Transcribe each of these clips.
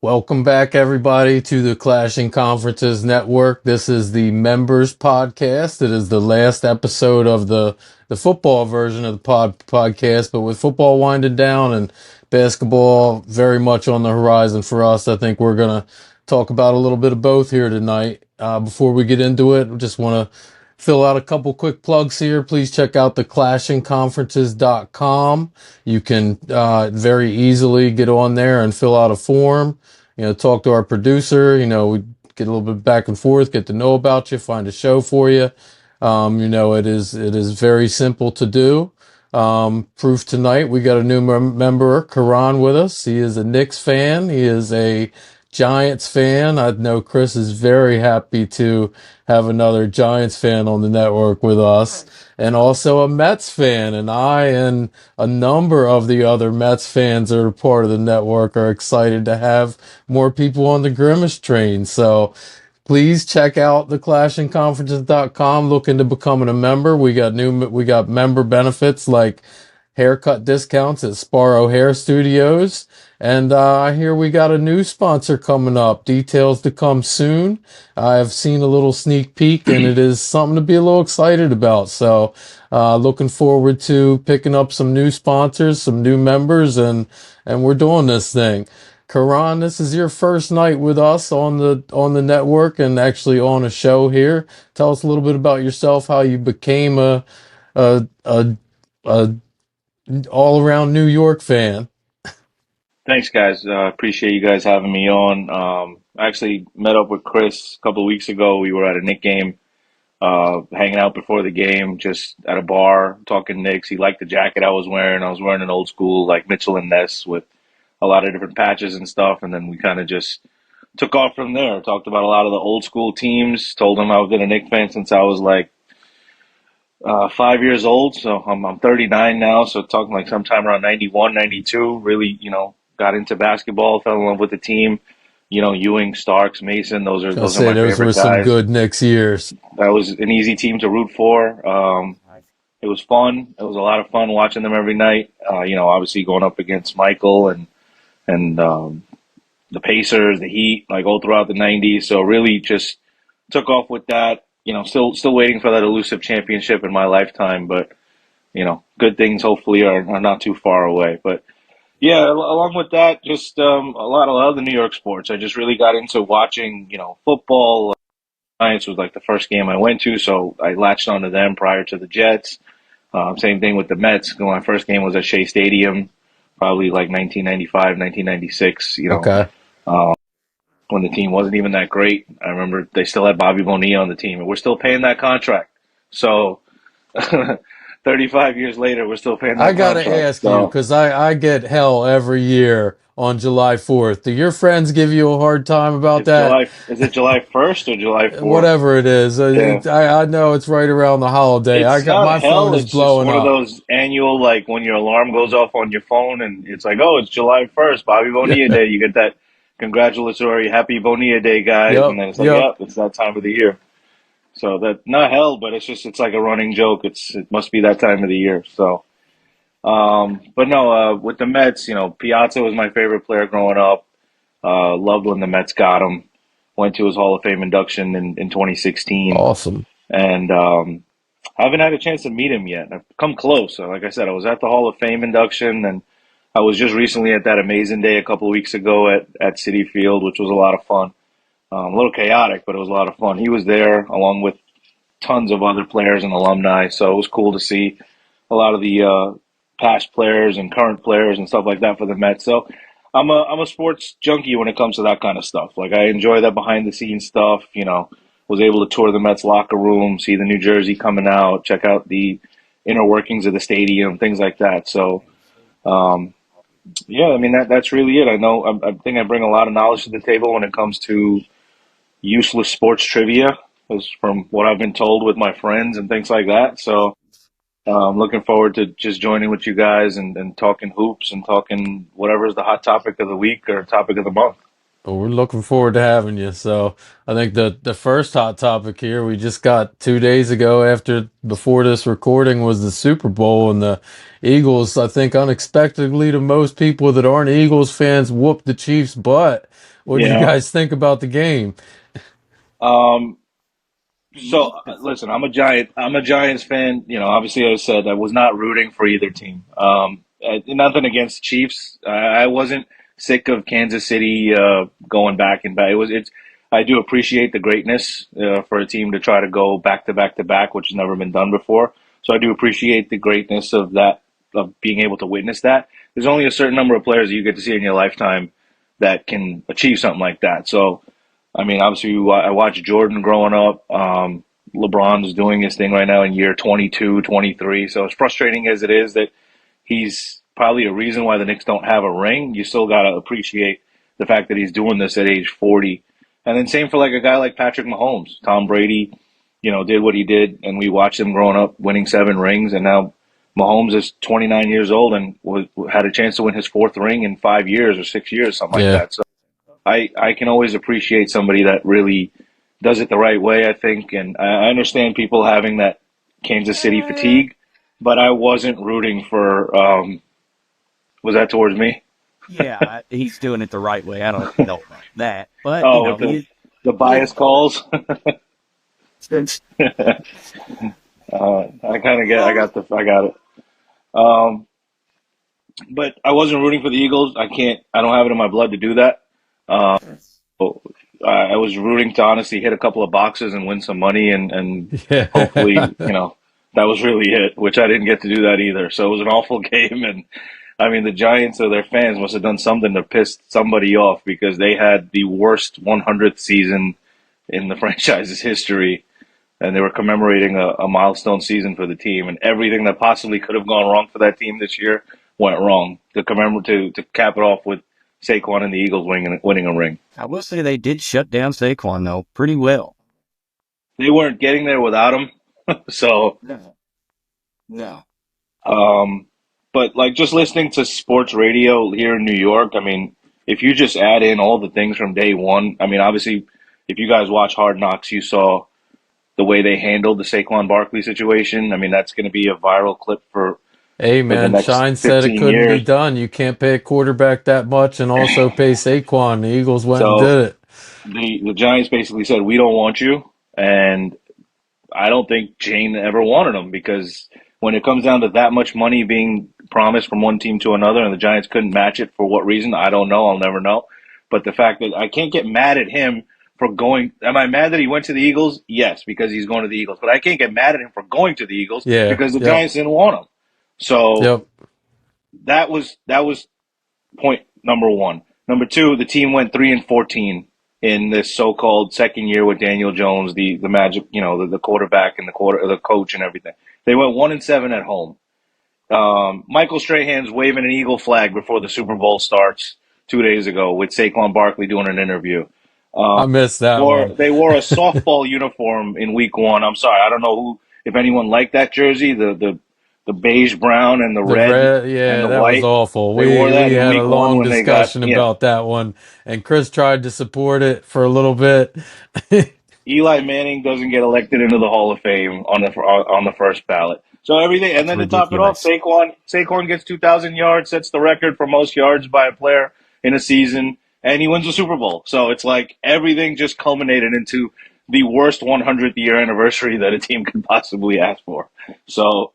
Welcome back, everybody, to the Clashing Conferences Network. This is the members podcast. It is the last episode of the football version of the podcast, but with football winding down and basketball very much on the horizon for us, I think we're going to talk about a little bit of both here tonight. Before we get into it, I just want to fill out a couple quick plugs here. Please check out the clashingconferences.com. You can very easily get on there and fill out a form, talk to our producer, we get a little bit back and forth, get to know about you, find a show for you. It is very simple to do. Proof tonight, we got a new member, Karan, with us. He is a Knicks fan. He is a Giants fan. I know Chris is very happy to have another Giants fan on the network with us, and also a Mets fan. And I and a number of the other Mets fans that are part of the network are excited to have more people on the Grimace train. So please check out the clashingconferences.com. Looking to becoming a member. We got member benefits like haircut discounts at Sparrow Hair Studios. And I hear we got a new sponsor coming up. Details to come soon. I've seen a little sneak peek, and it is something to be a little excited about. So looking forward to picking up some new sponsors, some new members, and we're doing this thing. Karan, this is your first night with us on the network and actually on a show here. Tell us a little bit about yourself, how you became a, a, a all around New York fan. Thanks, guys. Appreciate you guys having me on. I actually met up with Chris a couple of weeks ago. We were at a Knick game, hanging out before the game, just at a bar, talking Knicks. He liked the jacket I was wearing. I was wearing an old school, like Mitchell and Ness with a lot of different patches and stuff. And then we kind of just took off from there. Talked about a lot of the old school teams. Told him I've been a Knick fan since I was like 5 years old. So I'm 39 now. So talking like sometime around 91, 92. Really, got into basketball, fell in love with the team. Ewing, Starks, Mason. Those are I'll those are say my those were favorite some guys. good Knicks years. That was an easy team to root for. It was fun. It was a lot of fun watching them every night. Obviously going up against Michael and the Pacers, the Heat, like all throughout the '90s. So really just took off with that. Still waiting for that elusive championship in my lifetime, but good things hopefully are not too far away. But yeah, along with that, just a lot of other New York sports. I just really got into watching, football. Giants was like the first game I went to, so I latched onto them prior to the Jets. Same thing with the Mets. My first game was at Shea Stadium, probably like 1995, 1996. Okay. When the team wasn't even that great. I remember they still had Bobby Bonilla on the team, and we're still paying that contract. So 35 years later, we're still paying I that gotta contract. ask you, So because I get hell every year on July 4th. Do your friends give you a hard time about that? is it July 1st or July 4th? Whatever it is. Yeah. I know it's right around the holiday. I It's got not my phone hell. is It's just blowing one of up. those annual, like when your alarm goes off on your phone and it's like, oh, it's July 1st, Bobby Bonilla Day. You get that congratulatory Happy Bonilla Day, guys. And Yep, then it's like, yep. yeah, it's that time of the year. So that, not hell, but it's like a running joke. It must be that time of the year. So, but no, with the Mets, Piazza was my favorite player growing up. Loved when the Mets got him. Went to his Hall of Fame induction in 2016. Awesome. And, I haven't had a chance to meet him yet. I've come close. Like I said, I was at the Hall of Fame induction, and I was just recently at that amazing day a couple of weeks ago at Citi Field, which was a lot of fun. A little chaotic, but it was a lot of fun. He was there along with tons of other players and alumni, so it was cool to see a lot of the past players and current players and stuff like that for the Mets. So I'm a sports junkie when it comes to that kind of stuff. Like I enjoy that behind the scenes stuff. Was able to tour the Mets locker room, see the New Jersey coming out, check out the inner workings of the stadium, things like that. So um, yeah, I mean that's really it. I think I bring a lot of knowledge to the table when it comes to useless sports trivia, is from what I've been told with my friends and things like that. So I'm looking forward to just joining with you guys and talking hoops and talking whatever is the hot topic of the week or topic of the month. Well, we're looking forward to having you. So I think the first hot topic here we just got 2 days ago after before this recording was the Super Bowl and the Eagles. I think unexpectedly to most people that aren't Eagles fans whooped the Chiefs' butt. What do you Yeah. guys think about the game? Um, So listen, I'm a Giants fan. You know, obviously, I said I was not rooting for either team. Nothing against Chiefs. I wasn't sick of Kansas City going back and back. It's. I do appreciate the greatness for a team to try to go back to back to back, which has never been done before. So I do appreciate the greatness of that, of being able to witness that. There's only a certain number of players that you get to see in your lifetime that can achieve something like that. So I mean, obviously, I watched Jordan growing up. LeBron's doing his thing right now in year 22, 23. So as frustrating as it is that he's probably a reason why the Knicks don't have a ring, you still got to appreciate the fact that he's doing this at age 40. And then same for like a guy like Patrick Mahomes. Tom Brady, you know, did what he did, and we watched him growing up winning 7 rings. And now Mahomes is 29 years old and had a chance to win his fourth ring in 5 years or 6 years, something like Yeah. that. So I can always appreciate somebody that really does it the right way, I think. And I understand people having that Kansas City fatigue, but I wasn't rooting for, was that towards me? Yeah, he's doing it the right way. I don't know about that, but Oh, with the bias calls. I kind of get, I got it. Um, but I wasn't rooting for the Eagles. I don't have it in my blood to do that. So I was rooting to honestly hit a couple of boxes and win some money and hopefully, Yeah. you know, that was really it, which I didn't get to do that either. So it was an awful game. And I mean, the Giants or their fans must have done something to piss somebody off because they had the worst 100th season in the franchise's history. And they were commemorating a milestone season for the team. And everything that possibly could have gone wrong for that team this year went wrong to commemorate, to cap it off with Saquon and the Eagles winning a ring. I will say they did shut down Saquon though pretty well. They weren't getting there without him. So, No, no. um, but like just listening to sports radio here in New York, I mean, if you just add in all the things from day one, I mean, obviously, if you guys watch Hard Knocks, you saw the way they handled the Saquon Barkley situation. I mean, that's going to be a viral clip Hey for the man, next Shine said it 15 couldn't be years. done. You can't pay a quarterback that much and also pay Saquon. The Eagles went and So did it. the Giants basically said, "We don't want you," and I don't think Jane ever wanted him because when it comes down to that much money being promised from one team to another and the Giants couldn't match it for what reason, I don't know. I'll never know. But the fact that I can't get mad at him for going, am I mad that he went to the Eagles? Yes, because he's going to the Eagles. But I can't get mad at him for going to the Eagles Yeah. because the Yep. Giants didn't want him. So Yep. that was point number one. Number two, the team went 3-14 in this so-called second year with Daniel Jones, the magic, you know, the quarterback and the coach and everything. They went 1-7 at home. Michael Strahan's waving an eagle flag before the Super Bowl starts 2 days ago with Saquon Barkley doing an interview. I missed that Or one. they wore a softball uniform in week one. I'm sorry, I don't know if anyone liked that jersey, the beige brown and the The red red, and yeah, the that was white. awful. They wore We that in had a week one long when they got, discussion yeah. about that one, and Chris tried to support it for a little bit. Eli Manning doesn't get elected into the Hall of Fame on the first ballot. So everything, and That's then to top it off, ridiculous. Saquon gets 2,000 yards, sets the record for most yards by a player in a season, and he wins the Super Bowl. So it's like everything just culminated into the worst 100th year anniversary that a team could possibly ask for. So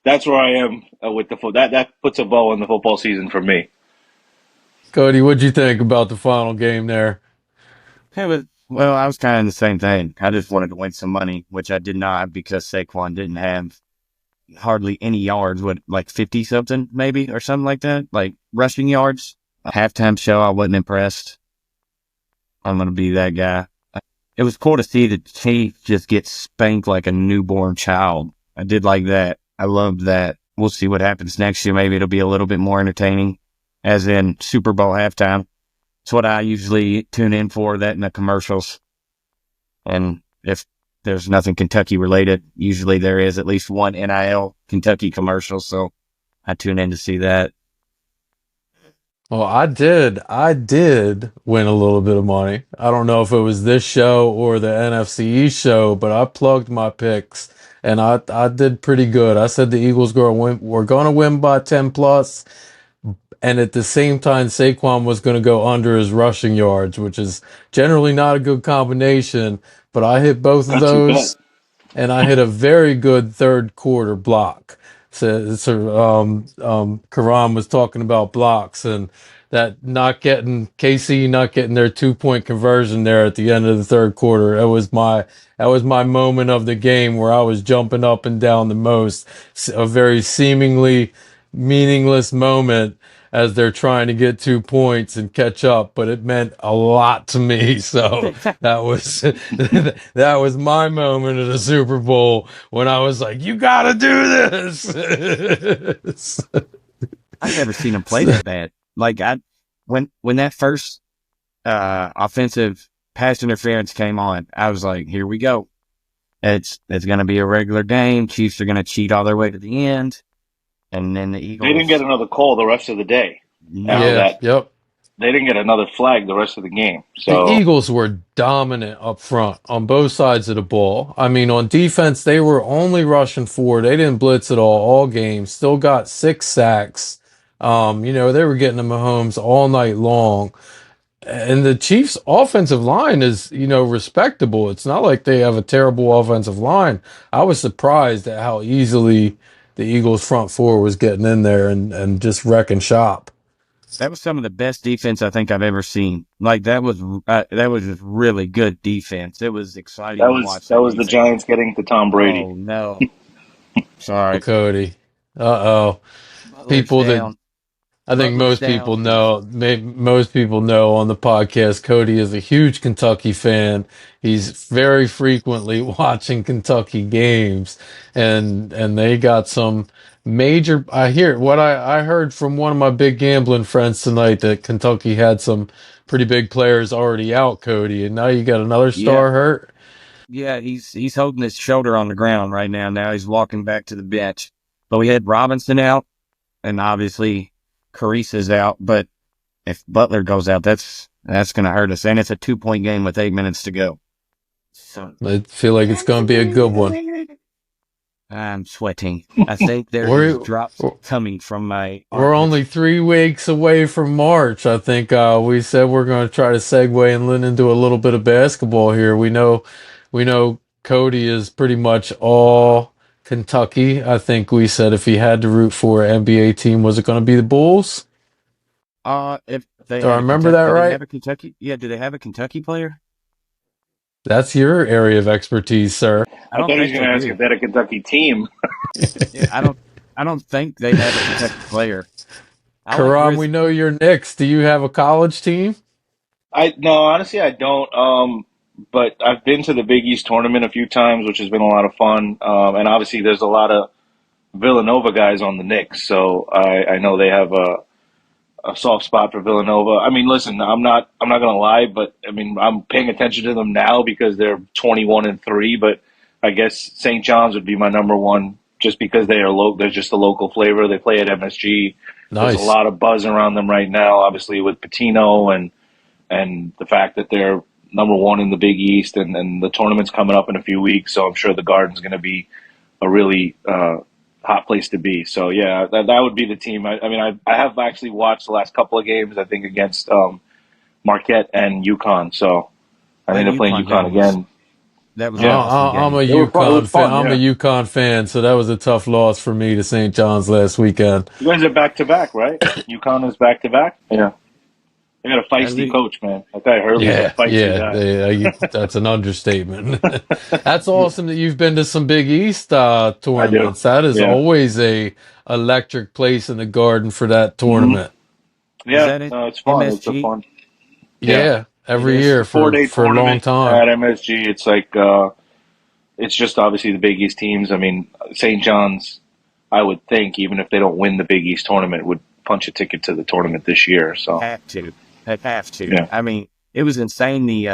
that's where I am with the foot. That puts a bow on the football season for me. Cody, what'd you think about the final game there? Well, I was kind of the same thing. I just wanted to win some money, which I did not because Saquon didn't have hardly any yards, what, like 50 something maybe or something like that, like rushing yards. Halftime show, I wasn't impressed. I'm going to be that guy. It was cool to see the Chiefs just get spanked like a newborn child. I did like that. I loved that. We'll see what happens next year. Maybe it'll be a little bit more entertaining, as in Super Bowl halftime. It's what I usually tune in for, that in the commercials. And if there's nothing Kentucky related, usually there is at least one NIL Kentucky commercial. So I tune in to see that. Well, I did win a little bit of money. I don't know if it was this show or the NFC East show, but I plugged my picks and I did pretty good. I said the Eagles were going to win by 10 plus, and at the same time, Saquon was going to go under his rushing yards, which is generally not a good combination, but I hit both of Not too bad. those and I hit a very good third quarter block. Karan was talking about blocks and that not getting KC not getting their 2 point conversion there at the end of the third quarter. That was my moment of the game where I was jumping up and down the most. A very seemingly meaningless moment as they're trying to get 2 points and catch up, but it meant a lot to me. So that was that was my moment of the Super Bowl when I was like, "You got to do this." I've never seen him play that bad. Like when that first offensive pass interference came on, I was like, here we go. It's going to be a regular game. Chiefs are going to cheat all their way to the end, and then the They didn't get Eagles. another call the rest of the day after No, Yeah, that. yep. They didn't get another flag the rest of the game. The So Eagles were dominant up front on both sides of the ball. I mean, on defense, they were only rushing four. They didn't blitz at all game. Still got 6 sacks. They were getting to Mahomes all night long. And the Chiefs' offensive line is, respectable. It's not like they have a terrible offensive line. I was surprised at how easily the Eagles' front four was getting in there and just wrecking shop. that was some of the best defense I think I've ever seen. Like that was just really good defense. It was exciting that to was watch that that was the defense. Giants getting to Tom Brady. Oh no, Oh, sorry, Cody. Uh-oh. Butler's People that down. I think Butler's most people down. know, most people know on the podcast, Cody is a huge Kentucky fan. He's very frequently watching Kentucky games, and they got some major. I heard from one of my big gambling friends tonight that Kentucky had some pretty big players already out, Cody, and now you got another Yeah, star hurt. yeah, he's holding his shoulder on the ground right now. Now he's walking back to the bench. But we had Robinson out, and obviously Carisa's out. But if Butler goes out, that's going to hurt us. And it's a 2 point game with 8 minutes to go. So I feel like it's going to be a good one. I'm sweating. I think there is We're drops coming from my We're armpits. only 3 weeks away from March. I think we said we're going to try to segue and lean into a little bit of basketball here. We know Cody is pretty much all Kentucky. I think we said if he had to root for an NBA team, was it going to be the Bulls? If they Do I had a remember Kentucky, that do they right? have a Kentucky? Yeah, do they have a Kentucky player? That's your area of expertise, sir. I I don't thought he was think going they to ask if do. they had a Kentucky team. Yeah, I don't think they have a Kentucky player. I like Karam, we Grizzly. know you're Knicks. Do you have a college team? I no, honestly, I don't. But I've been to the Big East tournament a few times, which has been a lot of fun. And obviously, there's a lot of Villanova guys on the Knicks, so I know they have a soft spot for Villanova. I mean, listen, I'm not gonna lie, but I mean, I'm paying attention to them now because they're 21-3. But I guess St. John's would be my number one, just because they are local. They're just a local flavor. They play at MSG. There's a Nice. lot of buzz around them right now, obviously with Patino and the fact that they're number one in the Big East, and the tournament's coming up in a few weeks, so I'm sure the Garden's going to be a really hot place to be. So yeah, that would be the team. I mean, I have actually watched the last couple of games. I think against Marquette and UConn. So I That think they're playing UConn UConn game was again. that was an Yeah, awesome I'm a game. it was UConn fan. fun. I'm a Yeah, UConn fan, so that was a tough loss for me to St. John's last weekend. you guys are back to back, right? UConn is back to back. Yeah, they got a That'd feisty be, coach, man. That guy Hurley's a Yeah, feisty yeah, guy. that's an understatement. That's awesome that you've been to some Big East I do. tournaments. That is Yeah. always a electric place in the Garden for that hmm tournament. is Yeah, that it? no, it's fun. It's a MSG? fun. Yeah. Yeah, It every is. year The for 4 day for a long tournament time. at MSG. It's like it's just obviously the Big East teams. I mean, St. John's, I would think, even if they don't win the Big East tournament, would punch a ticket to the tournament this year. So Have to. Have to. yeah, I mean, it was insane the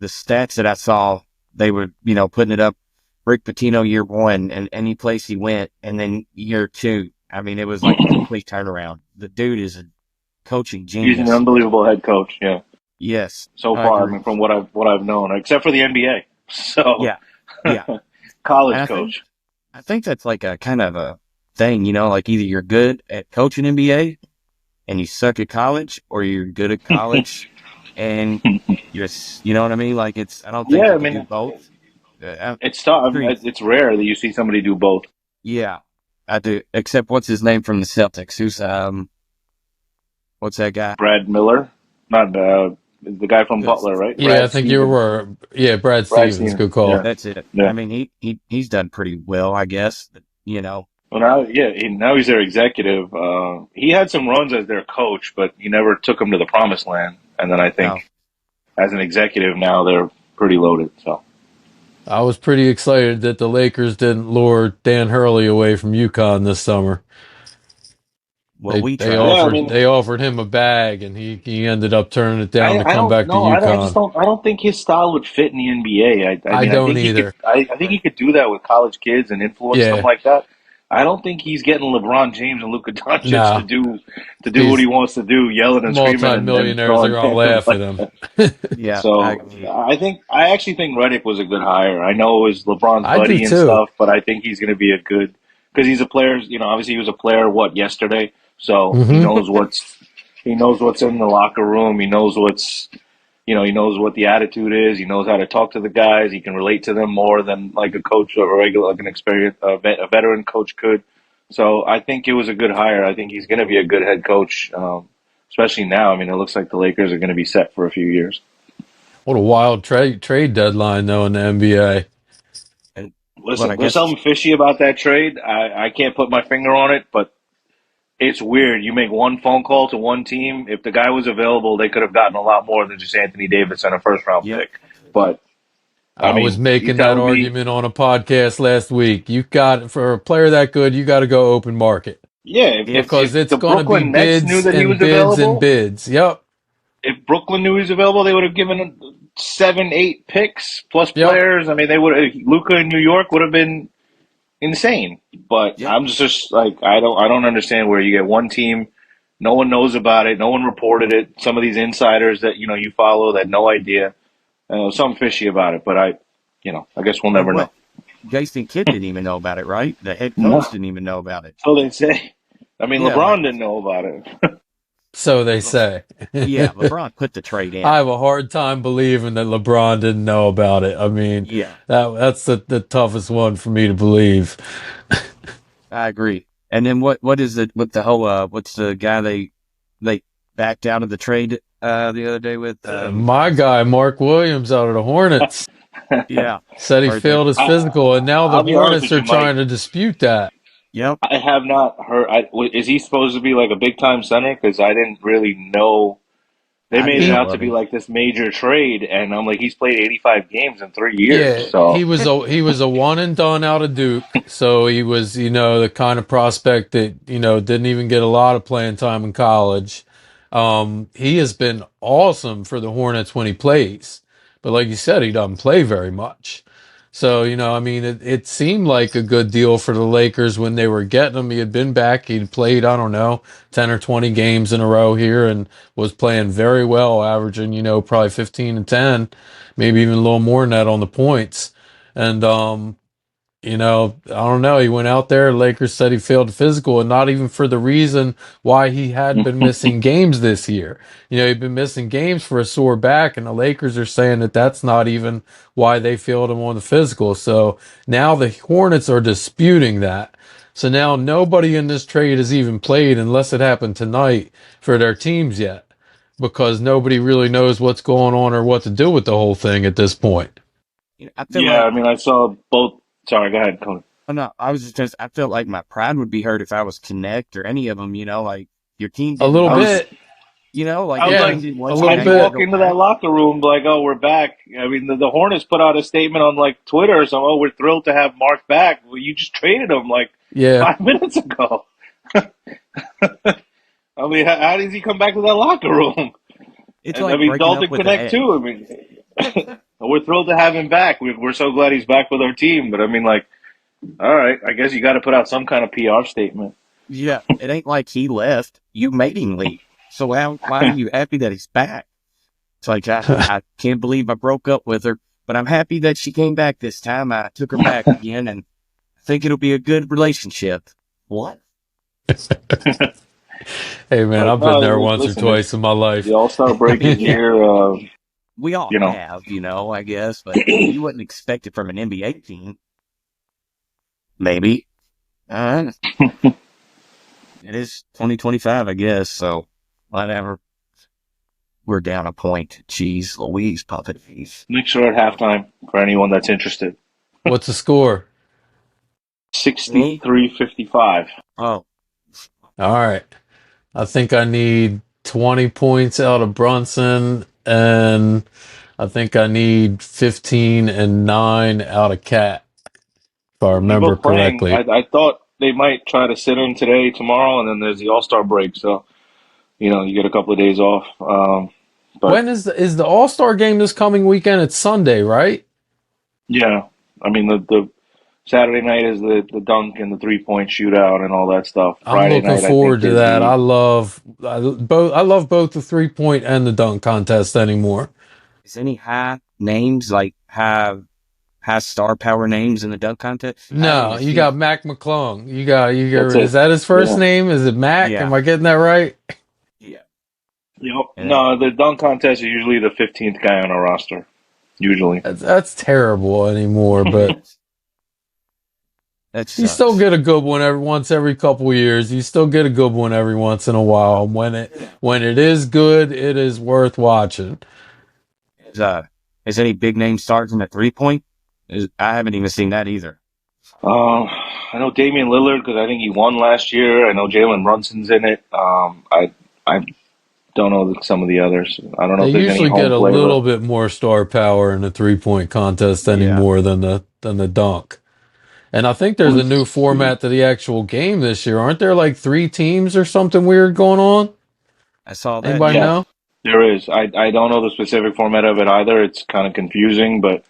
stats that I saw. They were, putting it up. Rick Pitino year one, and any place he went, and then year two, I mean, it was like a complete turnaround. The dude is a coaching He's an genius. unbelievable head coach. Yeah, Yes, so I far, I agree. mean, from what I've known, except for the NBA. So, Yeah, yeah. And college coach. I think that's like a kind of a thing, like either you're good at coaching NBA and you suck at college, or you're good at college and you know what I mean? Like I don't think Yeah, you I can do mean, both. it's tough. I mean, Agreed. it's rare that you see somebody do both. Yeah, I do. Except what's his name from the Celtics? What's that guy? Brad Miller, not the guy from Butler, right? Yeah, I Brad think you Stevens. were. Yeah, Brad Brad Stevens. Stevens. Good call. Yeah, That's it. yeah. I mean, he's done pretty well, I guess. Well, now, yeah, now he's their executive. He had some runs as their coach, but he never took them to the promised land. And then I No, think as an executive now they're pretty loaded. So I was pretty excited that the Lakers didn't lure Dan Hurley away from UConn this summer. well, we They tried. yeah, I offered mean, they offered him a bag, and he ended up turning it down to I come don't back to know. I just UConn. don't. I don't think his style would fit in the NBA. I I mean, I don't think he could. either. I think he could do that with college kids and influence them Yeah, like that. I don't think he's getting LeBron James and Luka Doncic nah. to do what he These wants to do, yelling and screaming and multimillionaires are throwing gonna tantrums laugh at like him. that. Yeah, I So agree. I actually think Reddick was a good hire. I know it was LeBron's I do buddy and too. stuff, but I think he's going to be a good because he's a player. You know, obviously he was a player yesterday, so Hmm. he knows what's in the locker room. He knows he knows what the attitude is. He knows how to talk to the guys. He can relate to them more than like a coach or a regular, like an experienced, a veteran coach could. So I think it was a good hire. I think he's going to be a good head coach, especially now. I mean, it looks like the Lakers are going to be set for a few years. What a wild trade deadline though in the NBA. And what Listen, I there's guess, something fishy about that trade. I can't put my finger on it, but it's weird. You make one phone call to one team. If the guy was available, they could have gotten a lot more than just Anthony Davis and a first round yep, pick. But I I was mean, you making that telling me, argument on a podcast last week. You got for a player that good, you got to go open market yeah, if because if it's the going to be Brooklyn Nets knew bids that he and was bids and available, bids. Yep, if Brooklyn knew he was available, they would have given him 7, 8 picks plus yep. players. I mean, they would Luca in New York would have been insane. But yep, I'm just like I don't understand where you get one team, no one knows about it, no one reported it. Some of these insiders that you follow that no idea. Something fishy about it, but I guess we'll and never know. what Jason Kidd didn't even know about it, right? The head No, coach didn't even know about it. so they say. I mean, Yeah, like LeBron didn't know about it. So they Le- say. yeah, LeBron put the trade I in. have a hard time believing that LeBron didn't know about it. I mean, Yeah, that's the toughest one for me to believe. I agree. And then what is it with the whole what's the guy they backed out of the trade the other day with My guy, Mark Williams, out of the Hornets, yeah, said he heard that. failed his I, physical, and now the I'll be honest Hornets with are you, Mike. trying to dispute that. Yep. I have not heard. Is he supposed to be like a big time center? Because I didn't really know. They I made it didn't He, know out to of be him. like this major trade, and I'm like, he's played 85 games in 3 years. yeah, So he was a one and done out of Duke, so he was the kind of prospect that didn't even get a lot of playing time in college. He has been awesome for the Hornets when he plays, but like you said, he doesn't play very much. So, I mean, it seemed like a good deal for the Lakers when they were getting him. He had been back. He'd played, I don't know, 10 or 20 games in a row here and was playing very well, averaging, probably 15 and 10, maybe even a little more than that on the points. And, I don't know. He went out there. Lakers said he failed the physical, and not even for the reason why he had been missing games this year. He'd been missing games for a sore back, and the Lakers are saying that that's not even why they failed him on the physical. So now the Hornets are disputing that. So now nobody in this trade has even played unless it happened tonight for their teams yet, because nobody really knows what's going on or what to do with the whole thing at this point. I feel yeah, like I mean, I saw both. Sorry, go ahead, Cody. oh no, I was just I felt like my pride would be hurt if I was Connect or any of them. Like your team A didn't little I want was bit, like I was your yeah, team like, didn't a want you. little how'd Now you you got to bit. walk go into that back. locker room like, oh, we're back? I mean, the Hornets put out a statement on like Twitter or something. Oh, we're thrilled to have Mark back. Well, you just traded him like Yeah. 5 minutes ago. I mean, how does he come back to that locker room? It's And I like mean, breaking up Dalton with the Connect too. I ex. mean, we're thrilled to have him back. We're so glad he's back with our team. But I mean, like, all right, I guess you got to put out some kind of PR statement. Yeah, it ain't like he left. You made him leave. So why are you happy that he's back? It's like, I can't believe I broke up with her, but I'm happy that she came back this time. I took her back again, and I think it'll be a good relationship. What? Hey man, But I've been there no, once or listen, it's twice in my the life. All-Star break is Yeah, here. we all You know, have, I guess, but you wouldn't expect it from an NBA team. Maybe. Uh, it is 2025, I guess, so whatever. We're down a point. Jeez Louise, puppet face. Knicks are at halftime for anyone that's interested. What's the score? Me? 63-55. Oh, All right. I think I need 20 points out of Brunson, and I think I need 15 and 9 out of Cat, if I They're remember both playing. correctly. I thought they might try to sit him today, tomorrow, and then there's the All-Star break. So, you get a couple of days off. But When is the All-Star game this coming weekend? It's Sunday, right? yeah, I mean the Saturday night is the dunk and the 3-point shootout and all that stuff. I'm Friday looking night, I think, forward to is that. the I love both the 3-point and the dunk contest anymore. is any high names, like high star power names in the dunk contest? I haven't No, even you seen. got Mac McClung. that's Is it. that his first Yeah. name? Is it Mac? Yeah, Am I getting that right? yeah. Yep. And No, the dunk contest is usually the 15th guy on a roster. Usually. That's terrible anymore, but that you still sucks. get a good one every couple years. You still get a good one every once in a while. When it is good, it is worth watching. Is, uh, is any big name starting at 3-point? I haven't even seen that either. I know Damian Lillard because I think he won last year. I know Jalen Brunson's in it. I don't know some of the others. I don't know They if there's any usually get home a flavor. little bit more star power in the 3-point contest Yeah. anymore than the dunk. And I think there's a new Let's see. format to the actual game this year. Aren't there like 3 teams or something weird going on? I saw that. Anybody Yeah. Yes, know? there is. I don't know the specific format of it either. It's kind of confusing, but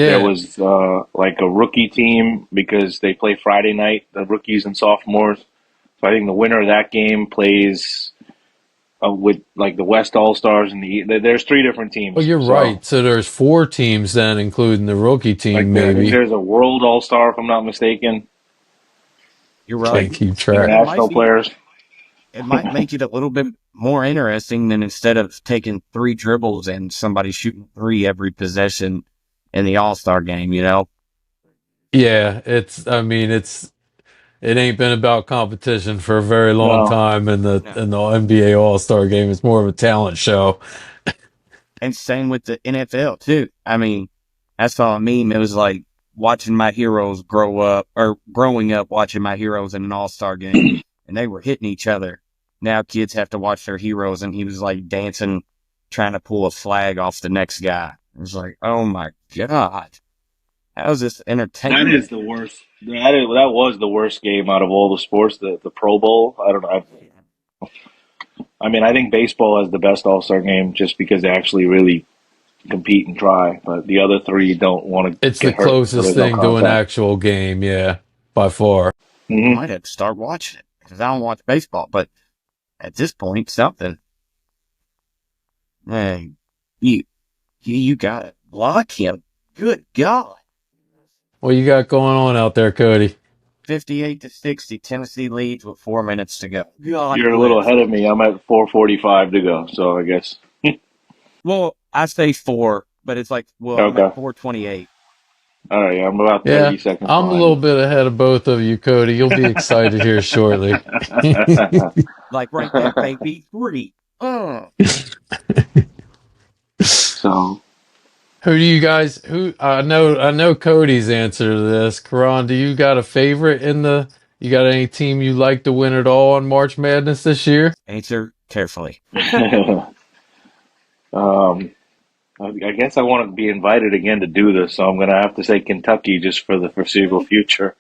there Yeah. was like a rookie team because they play Friday night, the rookies and sophomores. So I think the winner of that game plays with like the West All Stars and there's three different Well, teams. you're So right. So there's 4 teams then, including the rookie like team, I think maybe. there's a World All Star if I'm not mistaken, You're Can't right. keep track. It might international be. players. It might make it a little bit more interesting than instead of taking 3 dribbles and somebody shooting 3 every possession in the All Star game. Yeah, it ain't been about competition for a very long No, time in the No. NBA All-Star game. It's more of a talent show. And same with the NFL too. I mean, I saw a meme. It was like watching my heroes grow up, or growing up watching my heroes in an All Star game, and they were hitting each other. Now kids have to watch their heroes, and he was like dancing, trying to pull a flag off the next guy. It was like, oh my god, how is this that is entertainment? the worst. That was the worst game out of all the sports. The Pro Bowl. I don't know. I mean, I think baseball has the best All Star game just because they actually really compete and try. But the other three don't want to It's the get hurt, so closest there's no thing to an contact. actual game, yeah, by far. I Hmm. might have to start watching it because I don't watch baseball, but at this point, something. Hey, you, you got it. Block him. Good God. What you got going on out there, Cody? 58-60, Tennessee leads with 4 minutes to go. God You're a little bless. ahead of me. I'm at 4:45 to go, so I guess. Well, I say 4, but it's like, well, I'm Okay. at 4:28. All right. I'm about Yeah, 30 seconds I'm a little behind bit ahead of both of you, Cody. You'll be excited here shortly. you. Like right there, baby. 3. So Who I know Cody's answer to this. Karan, do you got a favorite you got any team you like to win it all on March Madness this year? Answer carefully. um, I guess I want to be invited again to do this, so I'm going to have to say Kentucky just for the foreseeable future.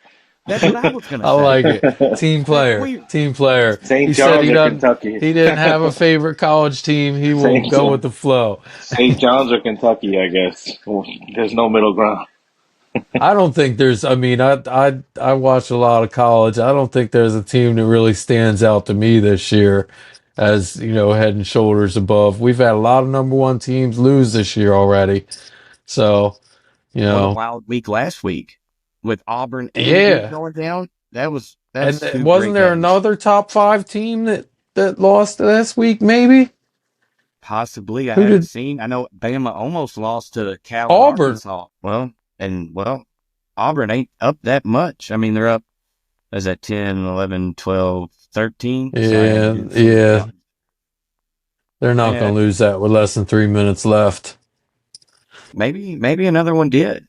That's what I was going to I say. like it. Team That's player. weird. Team player. He St. said John's or Kentucky? he didn't have a favorite college team. He will St. go with the flow. St. John's or Kentucky, I guess. Well, there's no middle ground. I don't think there's. I mean, I watch a lot of college. I don't think there's a team that really stands out to me this year, as you know, head and shoulders above. We've had a lot of number one teams lose this year already. So you What a know, wild week last week with Auburn and Duke yeah. going down. And That's two wasn't great there games. another top five team that lost this week? Maybe Possibly, I who haven't did seen. I know Bama almost lost to Cal and Auburn? Arkansas. Well, Auburn ain't up that much. I mean, they're up, is that 10, 11, 12, 13? Sorry, I had to Yeah, do some yeah. count. They're not Yeah, going to lose that with less than 3 minutes left. maybe another one did.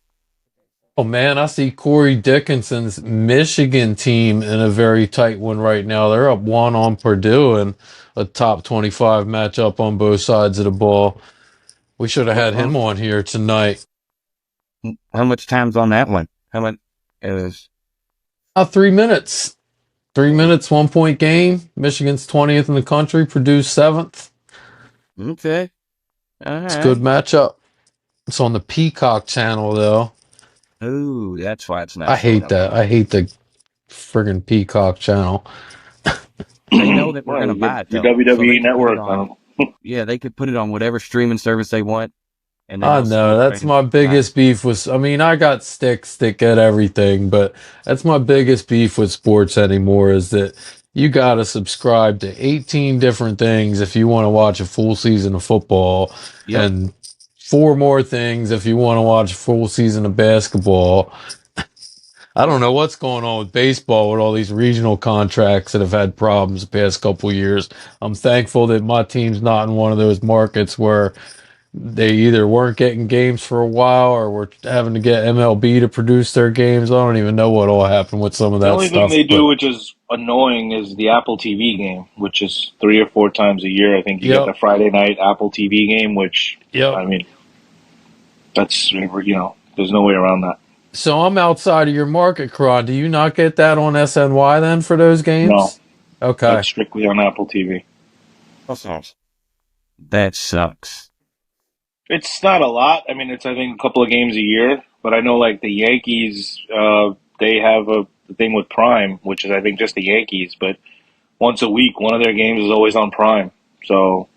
Oh man, I see Corey Dickinson's Michigan team in a very tight one right now. They're up one on Purdue and a top 25 matchup on both sides of the ball. We should have had him Well, on here tonight. how much time's on that one? How much? It was 3 minutes. 3 minutes, 1 point game. Michigan's 20th in the country, Purdue's seventh. okay. All It's a good right. matchup. It's on the Peacock channel though. Ooh, that's why it's not I showing hate up that. on I here. hate the friggin' Peacock channel. They know that we're Well, gonna you get buy it your though, so they WWE could put it network on. now. Yeah, they could put it on whatever streaming service they want, and then I us know sports that's fans my can buy it. biggest beef with. I mean, I got stick at everything, but that's my biggest beef with sports anymore is that you got to subscribe to 18 different things if you want to watch a full season of football, Yep. and four more things if you want to watch a full season of basketball. I don't know what's going on with baseball with all these regional contracts that have had problems the past couple of years. I'm thankful that my team's not in one of those markets where they either weren't getting games for a while or were having to get MLB to produce their games. I don't even know what all happened with some of The that only thing stuff, they do, but which is annoying, is the Apple TV game, which is 3 or 4 times a year. I think you get yep, the Friday night Apple TV game, which, yep. I mean, that's, there's no way around that. So I'm outside of your market, Karan. Do you not get that on SNY then for those No, games? Okay. that's strictly on Apple TV. Awesome. That sucks. It's not a lot. I mean, it's, I think, a couple of games a year, but I know, like, the Yankees, they have a thing with Prime, which is, I think, just the Yankees, but once a week, one of their games is always on Prime. So,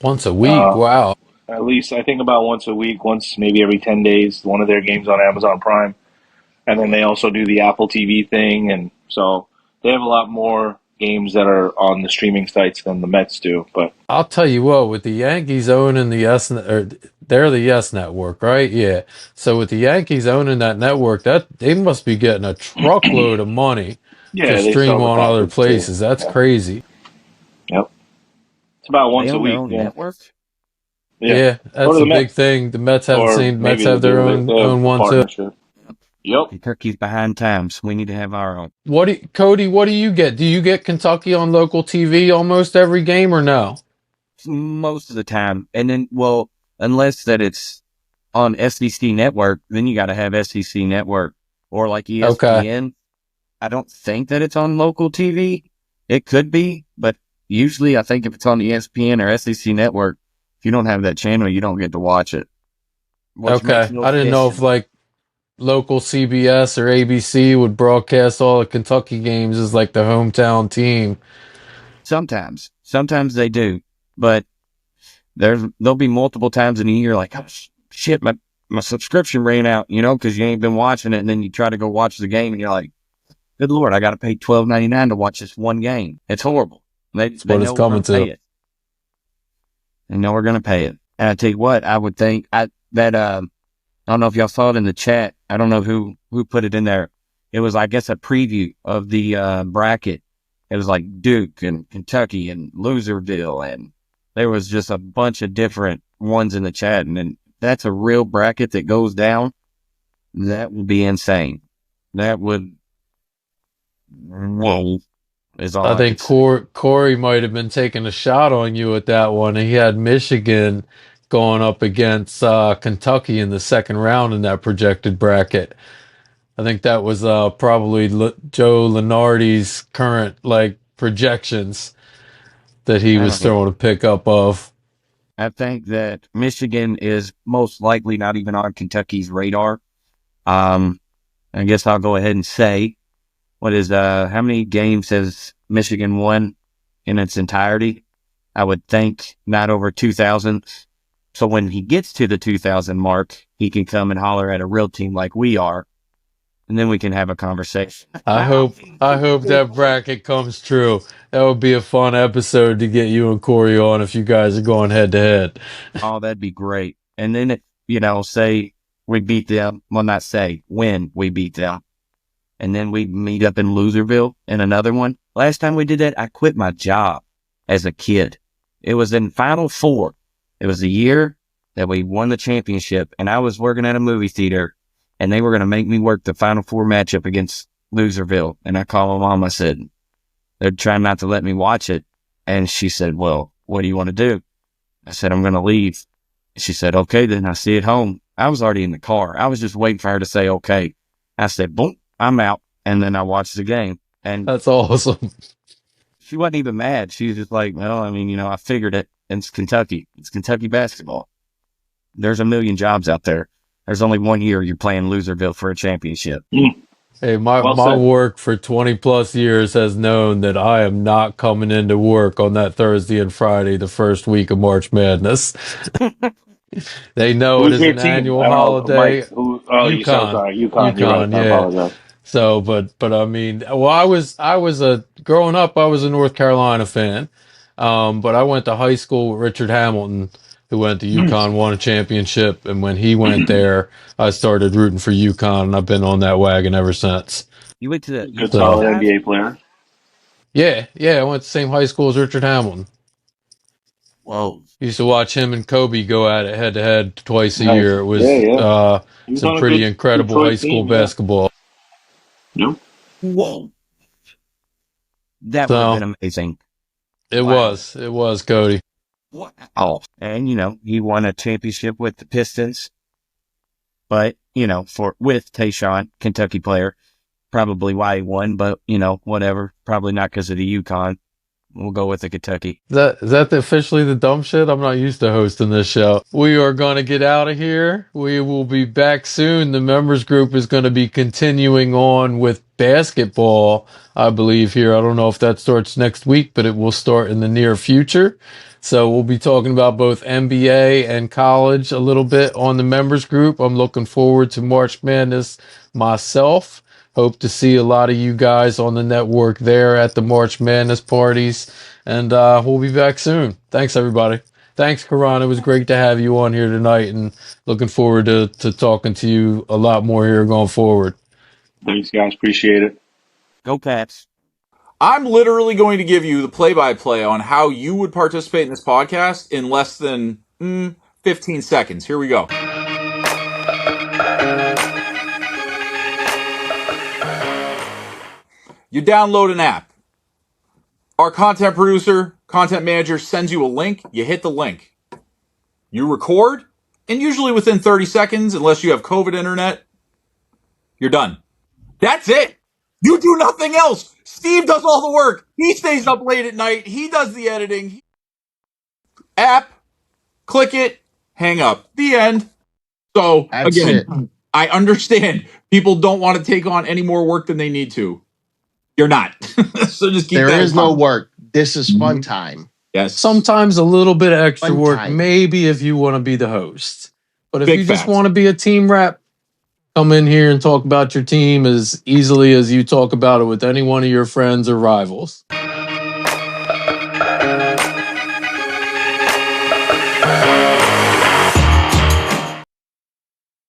Once a week. uh, Wow. at least I think about once a week, once maybe every 10 days, one of their games on Amazon Prime. And then they also do the Apple TV thing. And so they have a lot more games that are on the streaming sites than the Mets do. But I'll tell you what, with the Yankees owning the or they're the Yes Network, right? Yeah. So with the Yankees owning that network, that they must be getting a truckload of money to yeah, they stream sell the on other package too. places. That's Yeah. crazy. Yep. It's about They once a own their week. own Yeah. network. Yeah. Yeah, Or that's the a big Mets. thing. The Mets have the Or same. Mets maybe they have their do. own They have own a one too. partnership. Yep. Kentucky's behind times. We need to have our own. Cody? What do you get? Do you get Kentucky on local TV almost every game or no? Most of the time. And then, well, unless that it's on SEC Network, then you got to have SEC Network or like Okay, ESPN. I don't think that it's on local TV. It could be, but usually I think if it's on ESPN or SEC Network, if you don't have that channel, you don't get to watch it, which makes okay. no I didn't know sense to if me. like local CBS or ABC would broadcast all the Kentucky games as like the hometown team. Sometimes they do, but there'll be multiple times in a year like, oh, shit, my subscription ran out, because you ain't been watching it, and then you try to go watch the game, and you're like, good Lord, I got to pay $12.99 to watch this one game. It's horrible. They That's they what it's know we're coming going to pay to. it. They know we're going to pay it. And I tell you what, I would think I don't know if y'all saw it in the chat. I don't know who put it in there. It was, I guess, a preview of the bracket. It was like Duke and Kentucky and Loserville, and there was just a bunch of different ones in the chat. And then that's a real bracket that goes down. That would be insane. That would, whoa, is all I I could think say. Corey might have been taking a shot on you with that one. He had Michigan going up against Kentucky in the second round in that projected bracket. I think that was probably Joe Lenardi's current like projections that he I was don't know. throwing a pickup of. I think that Michigan is most likely not even on Kentucky's radar. I guess I'll go ahead and say, how many games has Michigan won in its entirety? I would think not over 2,000. So when he gets to the 2,000 mark, he can come and holler at a real team like we are, and then we can have a conversation. I hope that bracket comes true. That would be a fun episode to get you and Corey on if you guys are going head to head. Oh, that'd be great. And then, say we beat them. Well, not say, when we beat them. And then we meet up in Loserville in another one. Last time we did that, I quit my job as a kid. It was in Final Four. It was the year that we won the championship, and I was working at a movie theater, and they were going to make me work the Final Four matchup against Loserville. And I called my mom. I said, they're trying not to let me watch it. And she said, well, what do you want to do? I said, I'm going to leave. She said, okay, then I'll see you at home. I was already in the car. I was just waiting for her to say, okay. I said, boom, I'm out. And then I watched the game. And That's awesome. she wasn't even mad. She was just like, well, I figured it. It's Kentucky. It's Kentucky basketball. There's a million jobs out there. There's only 1 year you're playing Loserville for a championship. Hey, my said. work for 20 plus years has known that I am not coming into work on that Thursday and Friday, the first week of March Madness. They know it Who's is your an team? annual I don't know, holiday. Mike. You so UConn, sorry. UConn. You're right. UConn, I yeah. apologize. So, but I mean, well, I was growing up, I was a North Carolina fan. But I went to high school with Richard Hamilton, who went to UConn, won a championship, and when he went there, I started rooting for UConn, and I've been on that wagon ever since. You went to the Good So, solid NBA player. yeah, I went to the same high school as Richard Hamilton. Whoa. Used to watch him and Kobe go at it head to head twice a Nice. year. It Yeah, was yeah. He was some on a pretty good incredible high Detroit school team. Yeah. basketball. Yep. Whoa. That would have So been amazing. it Wow. was Cody. Wow. And, he won a championship with the Pistons. But, with Tayshaun, Kentucky player, probably why he won, but, whatever. Probably not because of the UConn. We'll go with the Kentucky. Is that officially the dumb shit? I'm not used to hosting this show. We are going to get out of here. We will be back soon. The members group is going to be continuing on with basketball, I believe, here. I don't know if that starts next week, but it will start in the near future. So we'll be talking about both NBA and college a little bit on the members group. I'm looking forward to March Madness myself. Hope to see a lot of you guys on the network there at the March Madness parties. And we'll be back soon. Thanks, everybody. Thanks, Karan. It was great to have you on here tonight, and looking forward to talking to you a lot more here going forward. Thanks, guys. Appreciate it. Go Pats. I'm literally going to give you the play-by-play on how you would participate in this podcast in less than 15 seconds. Here we go. You download an app. Our content producer, content manager sends you a link. You hit the link. You record, and usually within 30 seconds, unless you have COVID internet, you're done. That's it. You do nothing else. Steve does all the work. He stays up late at night. He does the editing. App, click it, hang up. The end. So, That's again, it. I understand people don't want to take on any more work than they need to. You're not. So just keep There that is in mind. no work. This is fun time. Yes. Sometimes a little bit of extra Fun work, time. maybe if you want to be the host. But if Big you just facts. want to be a team rep, come in here and talk about your team as easily as you talk about it with any one of your friends or rivals.